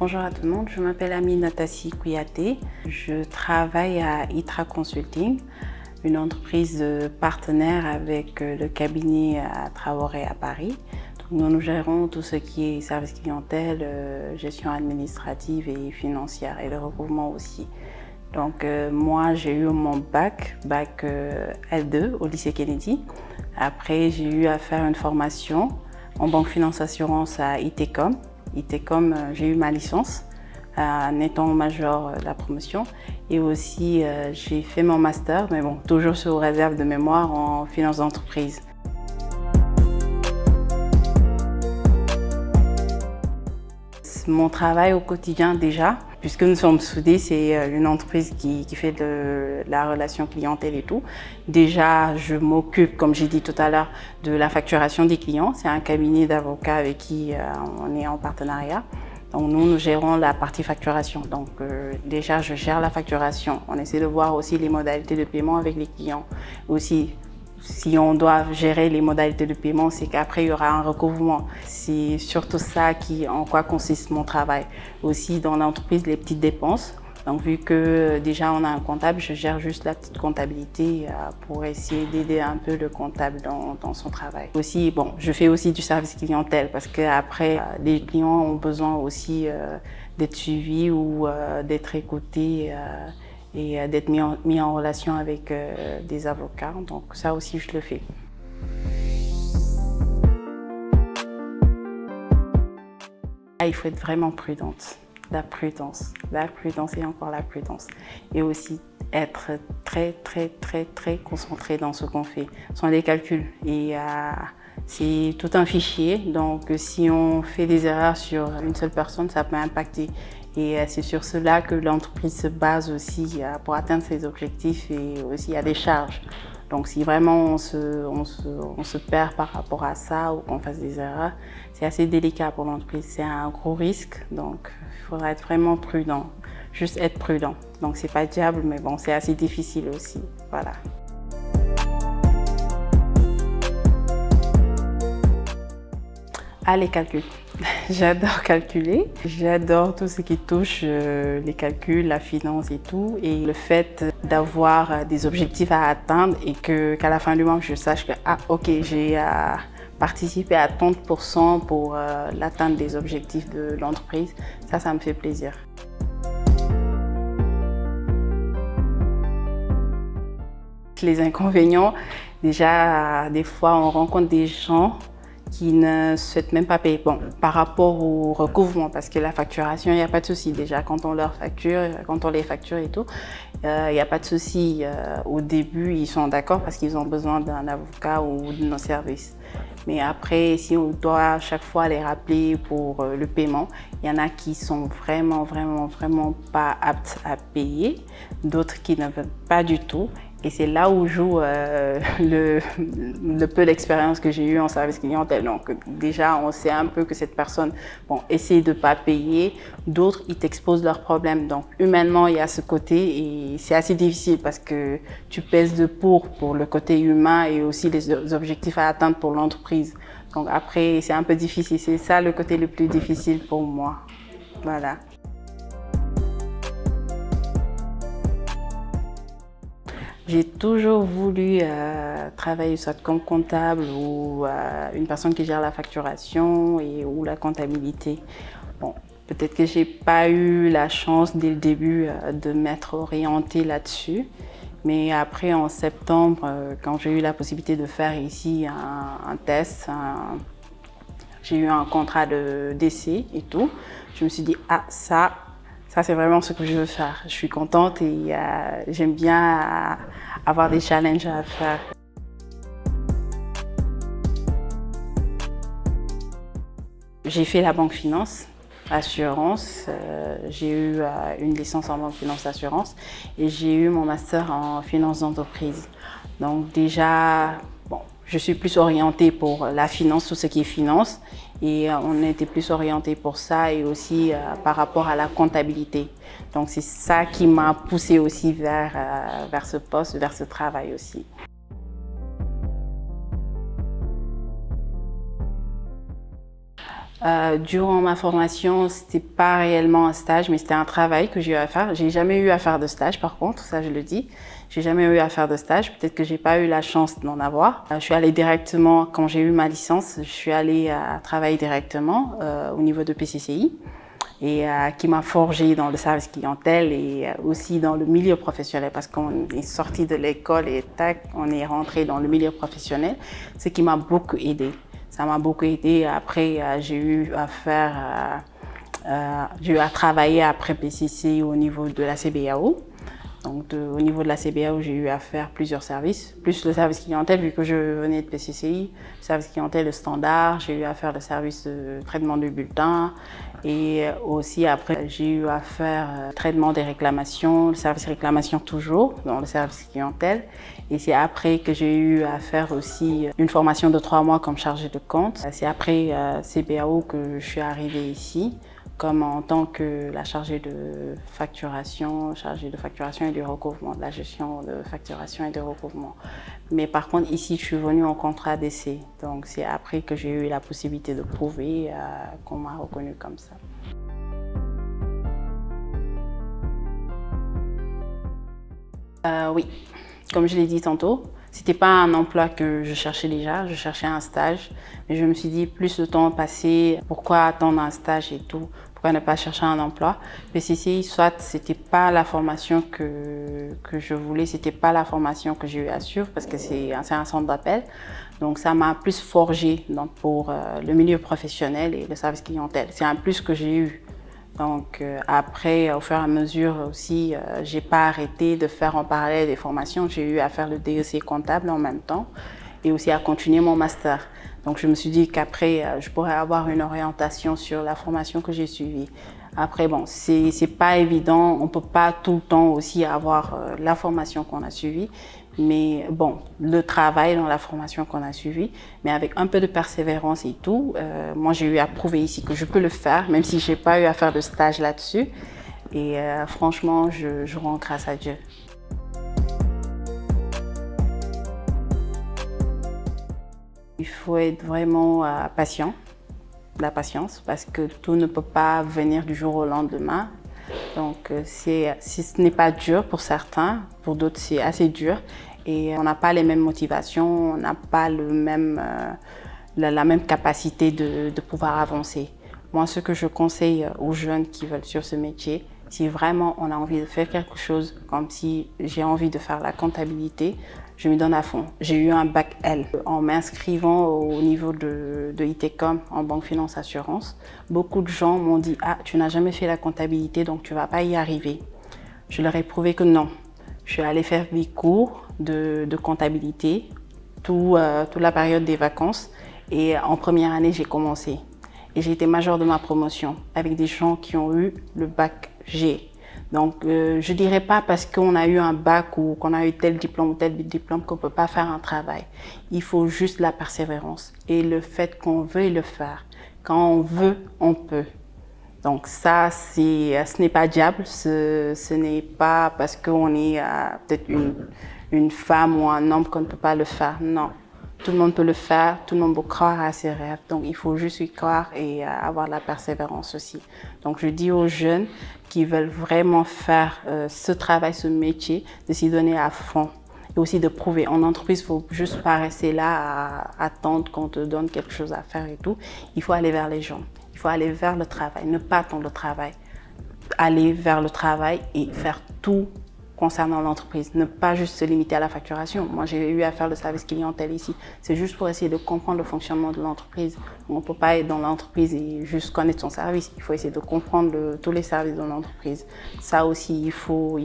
Bonjour à tout le monde, je m'appelle Aminata Kouyaté. Je travaille à ITRA Consulting, une entreprise partenaire avec le cabinet à Traoré à Paris. Donc, nous gérons tout ce qui est service clientèle, gestion administrative et financière et le recouvrement aussi. Donc moi j'ai eu mon bac L2 au lycée Kennedy. Après j'ai eu à faire une formation en banque finance assurance à ITCOM. ITCOM, j'ai eu ma licence en étant major de la promotion et aussi j'ai fait mon master, mais bon, toujours sous réserve de mémoire en finance d'entreprise. Mon travail au quotidien déjà, puisque nous sommes soudés, c'est une entreprise qui fait de la relation clientèle et tout. Déjà, je m'occupe, comme j'ai dit tout à l'heure, de la facturation des clients. C'est un cabinet d'avocats avec qui on est en partenariat. Donc nous gérons la partie facturation. Donc déjà, je gère la facturation. On essaie de voir aussi les modalités de paiement avec les clients. Aussi, si on doit gérer les modalités de paiement, c'est qu'après il y aura un recouvrement. C'est surtout ça en quoi consiste mon travail. Aussi dans l'entreprise, les petites dépenses. Donc vu que déjà on a un comptable, je gère juste la petite comptabilité pour essayer d'aider un peu le comptable dans son travail. Aussi, bon, je fais aussi du service clientèle parce qu'après les clients ont besoin aussi d'être suivis ou d'être écoutés. Et d'être mis en relation avec des avocats. Donc ça aussi, je le fais. Il faut être vraiment prudente. La prudence et encore la prudence. Et aussi être très concentré dans ce qu'on fait. Ce sont des calculs et c'est tout un fichier. Donc si on fait des erreurs sur une seule personne, ça peut impacter. Et c'est sur cela que l'entreprise se base aussi pour atteindre ses objectifs et aussi il y a des charges. Donc si vraiment on se perd par rapport à ça ou qu'on fasse des erreurs, c'est assez délicat pour l'entreprise. C'est un gros risque, donc il faudra être vraiment prudent. Juste être prudent. Donc c'est pas diable, mais bon, c'est assez difficile aussi. Voilà. Ah, les calculs. J'adore calculer. J'adore tout ce qui touche les calculs, la finance et tout. Et le fait d'avoir des objectifs à atteindre et qu'à la fin du mois, je sache que, ah, ok, j'ai participé à 30% pour l'atteinte des objectifs de l'entreprise, ça me fait plaisir. Les inconvénients, déjà, des fois, on rencontre des gens qui ne souhaitent même pas payer. Bon, par rapport au recouvrement, parce que la facturation, il n'y a pas de souci. Déjà, quand on leur facture, quand on les facture et tout, il n'y a pas de souci. Au début, ils sont d'accord parce qu'ils ont besoin d'un avocat ou de nos services. Mais après, si on doit à chaque fois les rappeler pour le paiement, il y en a qui sont vraiment pas aptes à payer, d'autres qui ne veulent pas du tout. Et c'est là où joue le peu d'expérience que j'ai eu en service clientèle. Donc déjà, on sait un peu que cette personne essaie de ne pas payer. D'autres, ils t'exposent leurs problèmes. Donc humainement, il y a ce côté et c'est assez difficile parce que tu pèses de pour le côté humain et aussi les objectifs à atteindre pour l'entreprise. Donc après, c'est un peu difficile. C'est ça le côté le plus difficile pour moi. Voilà. J'ai toujours voulu travailler soit comme comptable ou une personne qui gère la facturation ou la comptabilité. Bon, peut-être que j'ai pas eu la chance dès le début de m'être orientée là-dessus. Mais après, en septembre, quand j'ai eu la possibilité de faire ici un test, j'ai eu un contrat d'essai et tout, je me suis dit, ah, ça c'est vraiment ce que je veux faire. Je suis contente et j'aime bien avoir des challenges à faire. J'ai fait la banque finance, assurance. J'ai eu une licence en banque finance assurance et j'ai eu mon master en finance d'entreprise. Donc déjà, bon, je suis plus orientée pour la finance, tout ce qui est finance. Et on était plus orienté pour ça et aussi par rapport à la comptabilité. Donc c'est ça qui m'a poussée aussi vers ce poste, vers ce travail aussi. Durant ma formation, c'était pas réellement un stage, mais c'était un travail que j'ai eu à faire. J'ai jamais eu à faire de stage, par contre, ça je le dis. J'ai jamais eu à faire de stage. Peut-être que j'ai pas eu la chance d'en avoir. Je suis allée directement, quand j'ai eu ma licence, je suis allée travailler directement au niveau de PCCI et qui m'a forgé dans le service clientèle et aussi dans le milieu professionnel parce qu'on est sorti de l'école et tac, on est rentré dans le milieu professionnel, ce qui m'a beaucoup aidé. Ça m'a beaucoup aidé. Après, j'ai eu à travailler après PCC au niveau de la CBAO. Donc, au niveau de la CBAO, j'ai eu à faire plusieurs services, plus le service clientèle, vu que je venais de PCCI, le service clientèle, le standard, j'ai eu à faire le service de traitement du bulletin et aussi après, j'ai eu à faire le traitement des réclamations, le service réclamation toujours, dans le service clientèle. Et c'est après que j'ai eu à faire aussi une formation de 3 mois comme chargée de compte. C'est après CBAO que je suis arrivée ici, comme en tant que la chargée de facturation et du recouvrement, de la gestion de facturation et de recouvrement. Mais par contre, ici, je suis venue en contrat d'essai. Donc, c'est après que j'ai eu la possibilité de prouver qu'on m'a reconnue comme ça. Oui, comme je l'ai dit tantôt, c'était pas un emploi que je cherchais déjà, je cherchais un stage. Mais je me suis dit, plus le temps passé, pourquoi attendre un stage et tout? Pourquoi ne pas chercher un emploi? PCCI, soit c'était pas la formation que je voulais, c'était pas la formation que j'ai eu à suivre parce que c'est un centre d'appel. Donc ça m'a plus forgé pour le milieu professionnel et le service clientèle. C'est un plus que j'ai eu. Donc après, au fur et à mesure aussi, j'ai pas arrêté de faire en parallèle des formations. J'ai eu à faire le DEC comptable en même temps et aussi à continuer mon master. Donc je me suis dit qu'après, je pourrais avoir une orientation sur la formation que j'ai suivie. Après, bon, c'est pas évident, on peut pas tout le temps aussi avoir la formation qu'on a suivie. Mais bon, le travail dans la formation qu'on a suivie, mais avec un peu de persévérance et tout, moi j'ai eu à prouver ici que je peux le faire, même si j'ai pas eu à faire de stage là-dessus. Et franchement, je rends grâce à Dieu. Il faut être vraiment patient, la patience, parce que tout ne peut pas venir du jour au lendemain. Donc, si ce n'est pas dur pour certains, pour d'autres c'est assez dur. Et on n'a pas les mêmes motivations, on n'a pas la même capacité de pouvoir avancer. Moi, ce que je conseille aux jeunes qui veulent sur ce métier, si vraiment on a envie de faire quelque chose, comme si j'ai envie de faire la comptabilité, je me donne à fond. J'ai eu un bac L. En m'inscrivant au niveau de ITCOM, en banque finance assurance, beaucoup de gens m'ont dit « Ah, tu n'as jamais fait la comptabilité, donc tu ne vas pas y arriver ». Je leur ai prouvé que non. Je suis allée faire des cours de comptabilité toute la période des vacances et en première année, j'ai commencé. Et j'ai été majeure de ma promotion avec des gens qui ont eu le bac G. Donc, je ne dirais pas parce qu'on a eu un bac ou qu'on a eu tel diplôme ou tel diplôme qu'on ne peut pas faire un travail. Il faut juste la persévérance et le fait qu'on veuille le faire. Quand on veut, on peut. Donc ça, ce n'est pas diable, ce n'est pas parce qu'on est peut-être une femme ou un homme qu'on ne peut pas le faire. Non, tout le monde peut le faire, tout le monde peut croire à ses rêves. Donc il faut juste y croire et avoir de la persévérance aussi. Donc je dis aux jeunes qui veulent vraiment faire ce travail, ce métier, de s'y donner à fond. Et aussi de prouver. En entreprise, il ne faut juste pas rester là à attendre qu'on te donne quelque chose à faire et tout. Il faut aller vers les gens. Il faut aller vers le travail, ne pas attendre le travail. Aller vers le travail et faire tout concernant l'entreprise. Ne pas juste se limiter à la facturation. Moi, j'ai eu à faire le service clientèle ici. C'est juste pour essayer de comprendre le fonctionnement de l'entreprise. On ne peut pas être dans l'entreprise et juste connaître son service. Il faut essayer de comprendre tous les services de l'entreprise. Ça aussi, il faut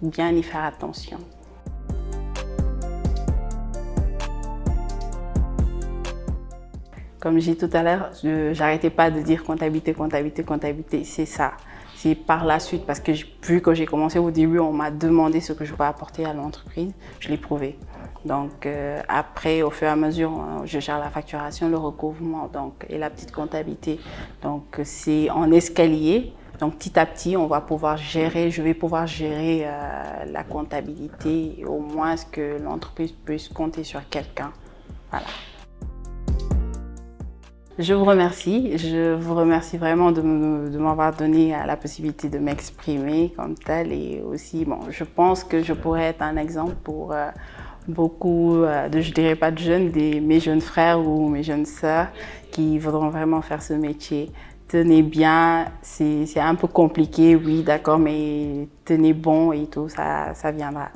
bien y faire attention. Comme j'ai dit tout à l'heure, j'arrêtais pas de dire comptabilité, comptabilité, comptabilité. C'est ça. C'est par la suite, parce que vu que j'ai commencé au début, on m'a demandé ce que je peux apporter à l'entreprise. Je l'ai prouvé. Donc après, au fur et à mesure, je gère la facturation, le recouvrement et la petite comptabilité. Donc c'est en escalier. Donc petit à petit, je vais pouvoir gérer la comptabilité, au moins que l'entreprise puisse compter sur quelqu'un. Voilà. Je vous remercie. Je vous remercie vraiment de m'avoir donné la possibilité de m'exprimer comme tel. Et aussi, bon, je pense que je pourrais être un exemple pour beaucoup je dirais pas de jeunes, mes jeunes frères ou mes jeunes sœurs qui voudront vraiment faire ce métier. Tenez bien, c'est un peu compliqué, oui, d'accord, mais tenez bon et tout, ça viendra.